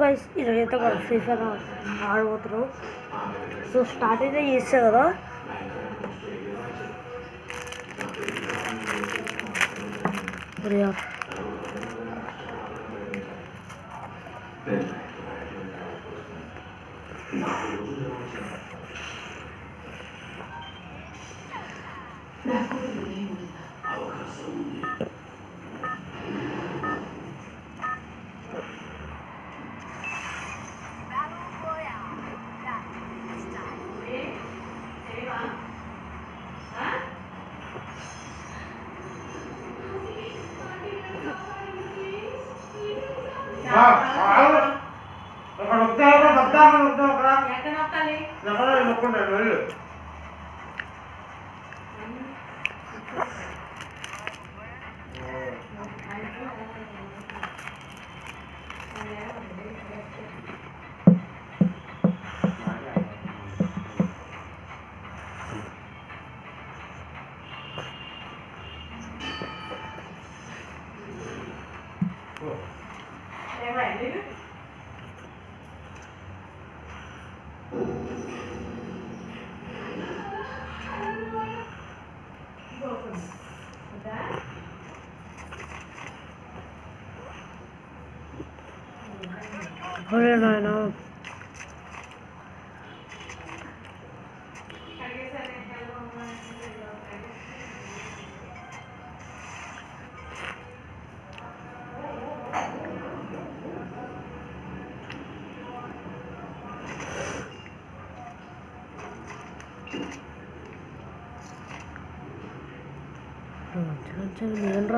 Guys ఈరోజైతే మనం free fire ఆడబోతున్నాం. So start అయితే చేస్తా కదా. No. Jangan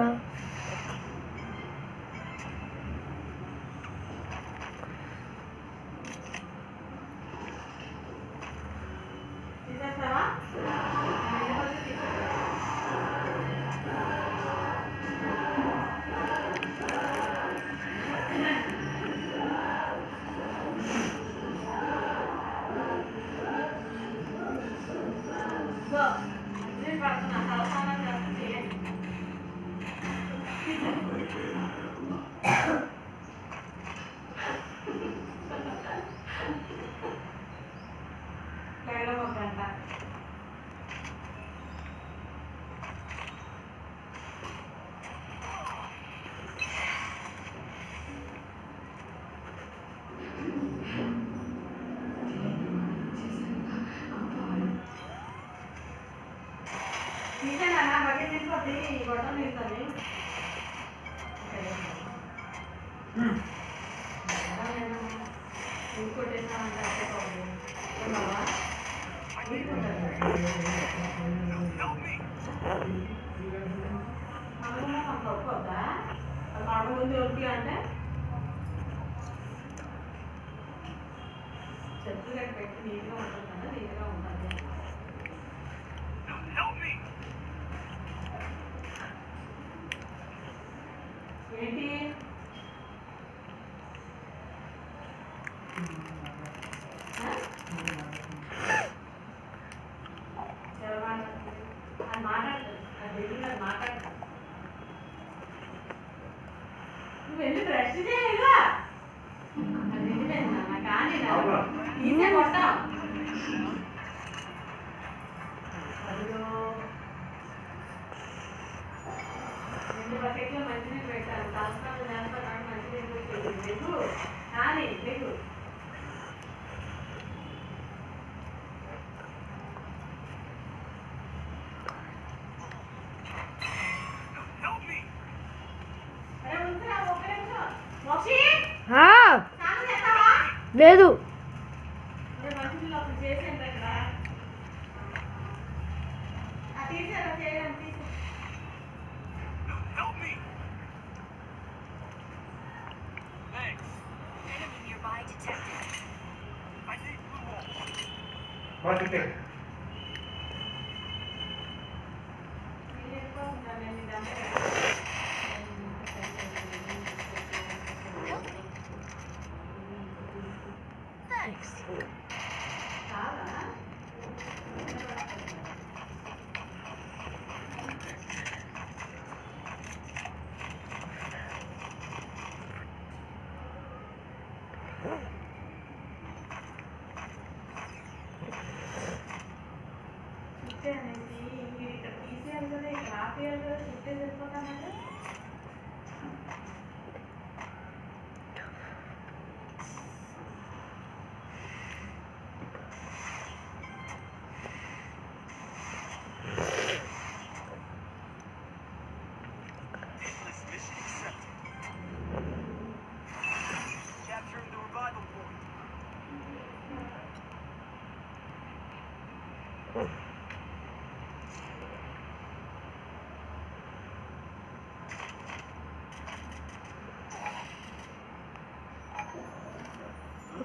లేదు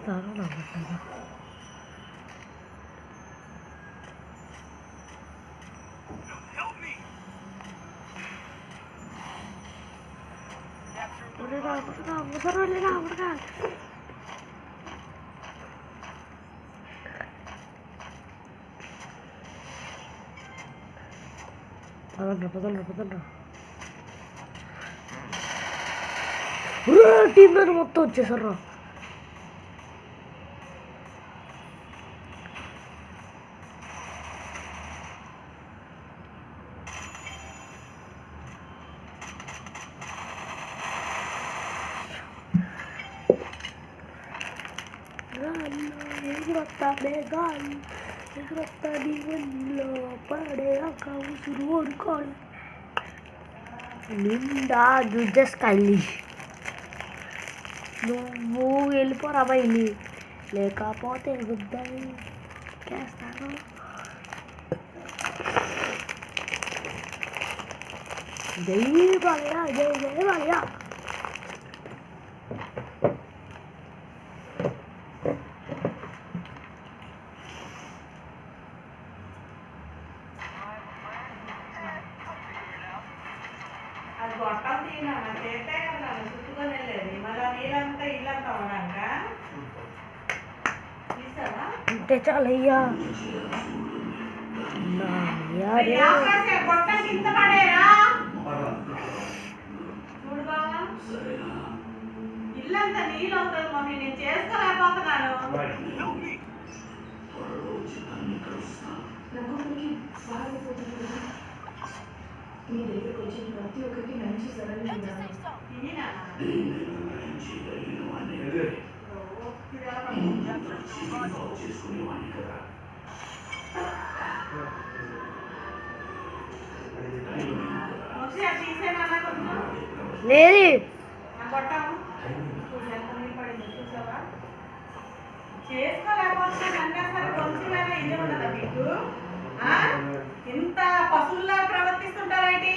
దారుణంగా పదండ్రా టీం దగ్గర మొత్తం వచ్చేసారు. నిండా జస్ట్ కైలిష్ నువ్వు వెళ్ళిపోరా బయలు లేకపోతే గుద్దని చేస్తాను. జై బాలయ్య జై జై బాలయ్య. అంటే చాలయ్యా ఇల్లంతా నీళ్ళు అవుతుంది మమ్మీ, నేను చేసుకోలేకపోతున్నాను. మీ దగ్గరకు వచ్చిన ప్రతి ఒక్కరికి మంచి సరళ లేదు చేసుకోలేకపోతున్నా సరే కొంచెమైనా ఇది ఉండదా మీకు? ఇంత పశువుల్లా ప్రవర్తిస్తుంటారేంటి?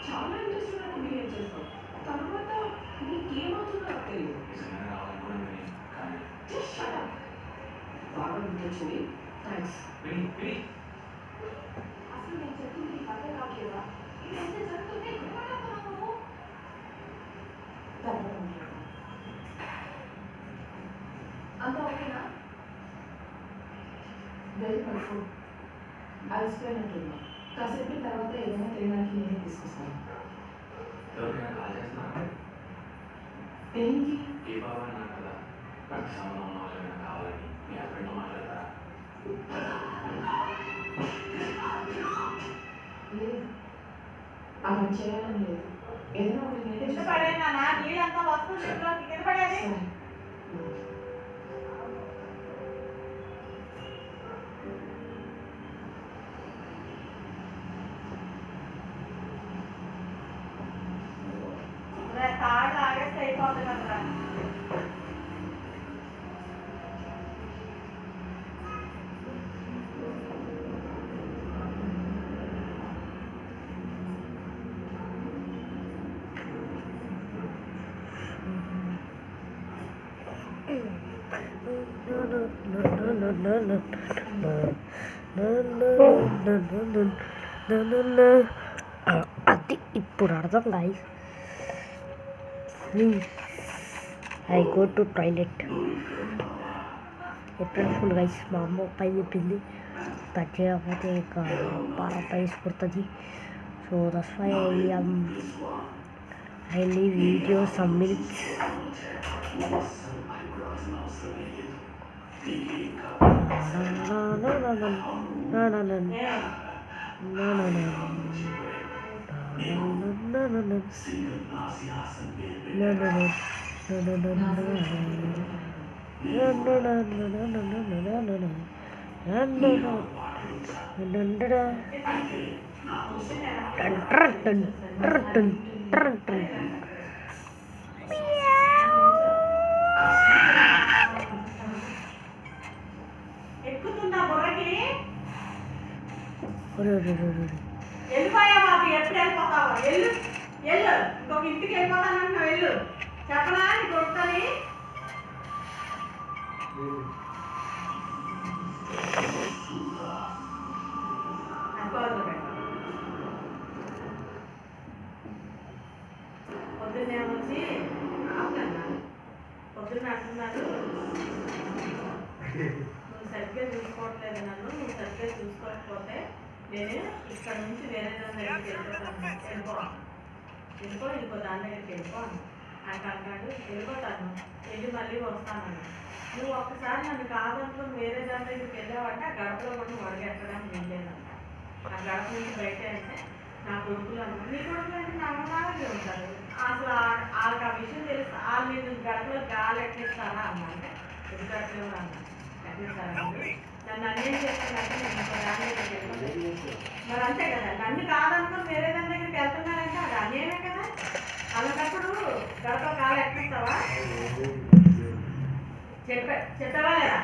చాలా ఇంట్రెస్ట్ ఉన్నట్టు బిహేవ్ చేస్తావు. తర్వాత నీకేమవుతుందో నాకు తెలియదు. బాగా గుర్తొచ్చింది. థ్యాంక్స్. అసలు నేను చెప్పింది నీకు అర్థం కావట్లేదా? ఇదంతా జరుగుతుంటే గుర్తుపడతావు. అంతా ఓకేనా? వెళ్ళి పడుకో. అలసిపోయినట్టున్నా. కాసేపు తర్వాత ఏదైనా తినడానికి నేనే తీసుకొస్తాను. దేనికి? లేదు, అలా చేయాలని లేదు. ఏదైనా ఒకటి నేనే ఇష్టపడేనా? నీళ్ళంతా వస్తుంది ఇంట్లోకి, కింద పడేది. తాడు ఆగేస్తే అయిపోతుంది కదా. అది ఇప్పుడు అర్థం guys. I go to toilet. April full guys, మా అమ్మ పై చెప్పింది కట్ చేయకపోతే ఇక బాగా ప్రైస్ పడుతుంది. So that's why I leave video some minutes. ఎక్కుతుందా బుర్రకి? వెళ్ళిపోయా బాబు, ఎప్పుడు వెళ్ళిపోతావు? వెళ్ళు వెళ్ళు, ఇంకొక ఇంటికి వెళ్ళిపోతానంటున్నావు, వెళ్ళు. చెప్పనా నీ కొడుతుంది? పొద్దున్నే వచ్చి పొద్దున్న అంటున్నారు, నువ్వు సరిగ్గా చూసుకోవట్లేదు నన్ను, నువ్వు సరిగ్గా చూసుకోకపోతే నేను ఇక్కడ నుంచి వేరే దాని దగ్గరికి వెళ్ళిపో ఇంకో దాని దగ్గరికి వెళ్ళిపో అంటాడు. వెళ్ళిపోతాను, వెళ్ళి మళ్ళీ వస్తానని. నువ్వు ఒక్కసారి నన్ను కాదనుకుని వేరే దాని దగ్గరికి వెళ్ళావంటే ఆ గడపలో కూడా నువ్వు అడిగెట్టడానికి వెళ్ళలేదంట. ఆ గడప నుంచి బయట అంటే నా కొడుకులు అన్న, నీ కొడుకులు అంటే నా అమ్మలాగే ఉంటారు. అసలు వాళ్ళకి ఆ విషయం తెలుసు. వాళ్ళు మీరు గడపలో గాలి ఎట్టిస్తారా అన్నంటే ఎందుకట్లేవు అన్న. ఎట్టిస్తారా నన్ను అన్నేం చేస్తానంటే నేను ఇంకో దాని దగ్గరికి వెళ్ళిపోతాను. మరి అంతే కదా, నన్ను కాదనుకుని వేరే దాని దగ్గరికి వెళ్తున్నారంటే అది అన్నేమే కదా. అలాంటప్పుడు గడప కాలు ఎట్టిస్తావా? చెప్పావా లేదా?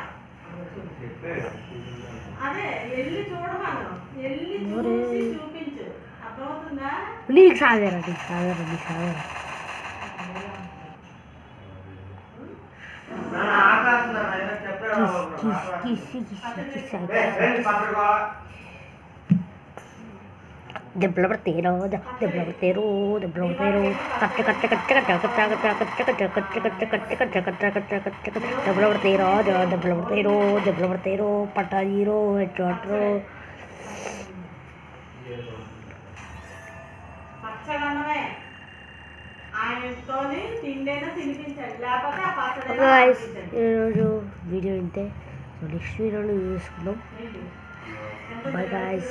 అదే వెళ్ళి చూడమను, వెళ్ళి చూసి చూపించు, అర్థమవుతుందా? నీకు సాగరా, నీకు సాగరా, నీకు సాగరా. Developer tero, developer tero, developer tero, developer tero, developer tero, developer tero, pata zero, headshot. Guys, video inte, so next video lo chesukundam. Bye guys.